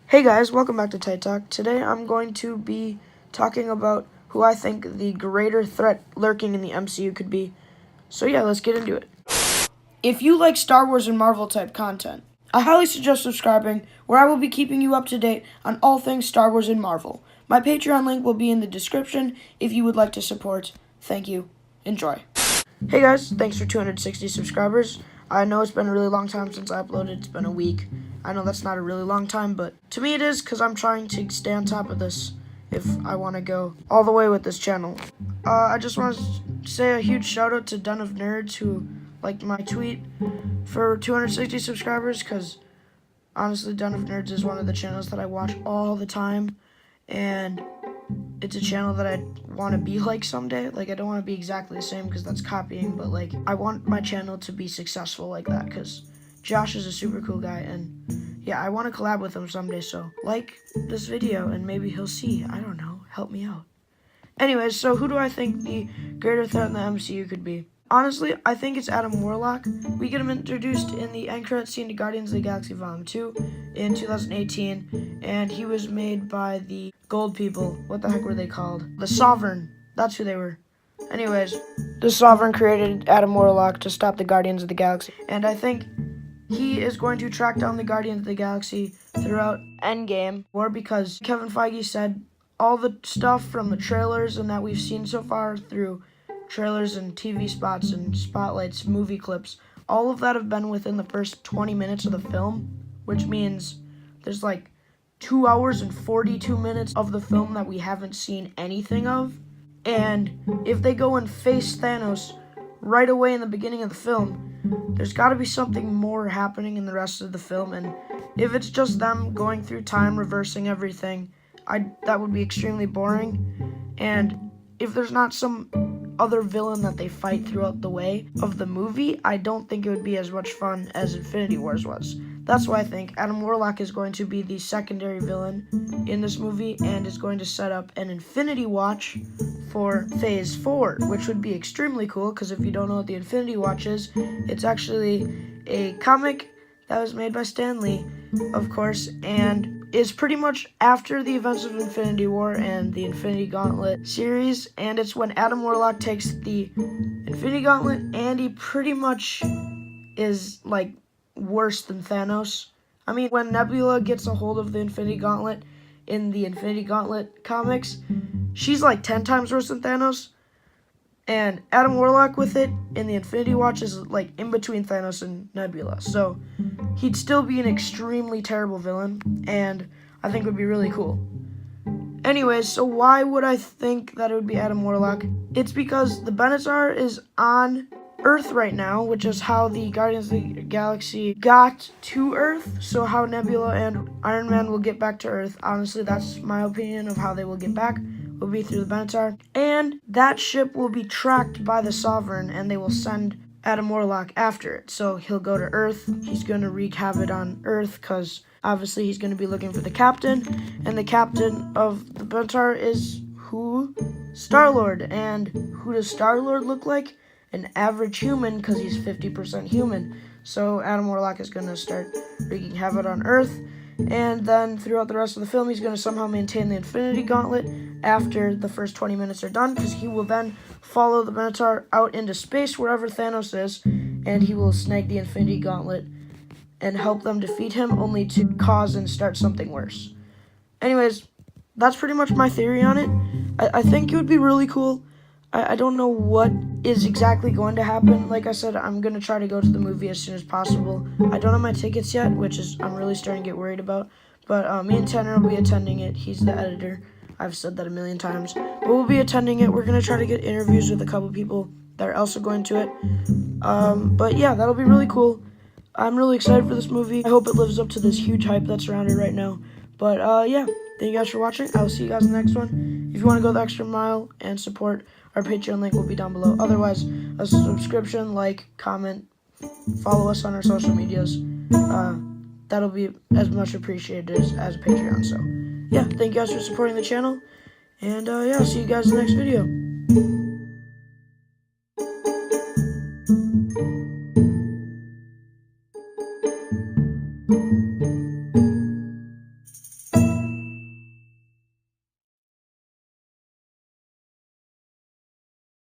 Hey guys, welcome back to Tight Talk. Today I'm going to be talking about who I think the greater threat lurking in the MCU could be. So yeah, let's get into it. If you like Star Wars and Marvel type content, I highly suggest subscribing, where I will be keeping you up to date on all things Star Wars and Marvel. My Patreon link will be in the description if you would like to support. Thank you. Enjoy. Hey guys, thanks for 260 subscribers. I know it's been a really long time since I uploaded. It's been a week. I know that's not a really long time, but to me it is, because I'm trying to stay on top of this if I want to go all the way with this channel. I just want to say a huge shout out to Den of Nerds, who liked my tweet for 260 subscribers, because honestly Den of Nerds is one of the channels that I watch all the time, and it's a channel that I want to be like someday. Like, I don't want to be exactly the same because that's copying, but like, I want my channel to be successful like that, because Josh is a super cool guy, and yeah, I want to collab with him someday. So like this video and maybe he'll see. I don't know, help me out. Anyways, so who do I think the greater threat in the MCU could be? Honestly, I think it's Adam Warlock. We get him introduced in the end credit scene to Guardians of the Galaxy Volume 2 in 2018, and he was made by the Gold people. What the heck were they called? The Sovereign. That's who they were. Anyways, the Sovereign created Adam Warlock to stop the Guardians of the Galaxy, and I think he is going to track down the Guardians of the Galaxy throughout Endgame, or because Kevin Feige said all the stuff from the trailers and that we've seen so far through trailers and TV spots and spotlights, movie clips, all of that have been within the first 20 minutes of the film, which means there's like 2 hours and 42 minutes of the film that we haven't seen anything of. And if they go and face Thanos right away in the beginning of the film, there's got to be something more happening in the rest of the film. And if it's just them going through time, reversing everything, that would be extremely boring. And if there's not some other villain that they fight throughout the way of the movie, I don't think it would be as much fun as Infinity Wars was. That's why I think Adam Warlock is going to be the secondary villain in this movie, and is going to set up an Infinity Watch for Phase 4, which would be extremely cool, because if you don't know what the Infinity Watch is, it's actually a comic that was made by Stan Lee, of course, and is pretty much after the events of Infinity War and the Infinity Gauntlet series, and it's when Adam Warlock takes the Infinity Gauntlet, and he pretty much is like worse than Thanos. I mean, when Nebula gets a hold of the Infinity Gauntlet in the Infinity Gauntlet comics, she's like 10 times worse than Thanos, and Adam Warlock with it in the Infinity Watch is like in between Thanos and Nebula. So he'd still be an extremely terrible villain, and I think it would be really cool. Anyways, so why would I think that it would be Adam Warlock? It's because the Benatar is on Earth right now, which is how the Guardians of the Galaxy got to Earth. So how Nebula and Iron Man will get back to Earth, honestly, that's my opinion of how they will get back, will be through the Benatar. And that ship will be tracked by the Sovereign, and they will send Adam Warlock after it. So he'll go to Earth, he's going to wreak havoc on Earth, because obviously he's going to be looking for the captain, and the captain of the Benatar is who? Star-Lord. And who does Star-Lord look like? An average human, because he's 50% human. So Adam Warlock is going to start wreaking havoc on Earth, and then throughout the rest of the film he's going to somehow maintain the Infinity Gauntlet after the first 20 minutes are done, because he will then follow the Benatar out into space wherever Thanos is, and he will snag the Infinity Gauntlet and help them defeat him, only to cause and start something worse. Anyways, that's pretty much my theory on it. I think it would be really cool. I don't know what is exactly going to happen. Like I said, I'm going to try to go to the movie as soon as possible. I don't have my tickets yet, which is I'm really starting to get worried about. But me and Tanner will be attending it. He's the editor. I've said that a million times. But we'll be attending it. We're going to try to get interviews with a couple people that are also going to it. But yeah, that'll be really cool. I'm really excited for this movie. I hope it lives up to this huge hype that's around it right now. But yeah, thank you guys for watching. I will see you guys in the next one. If you want to go the extra mile and support, our Patreon link will be down below. Otherwise, a subscription, like, comment, follow us on our social medias. That'll be as much appreciated as a Patreon. So yeah, thank you guys for supporting the channel, and yeah, I'll see you guys in the next video.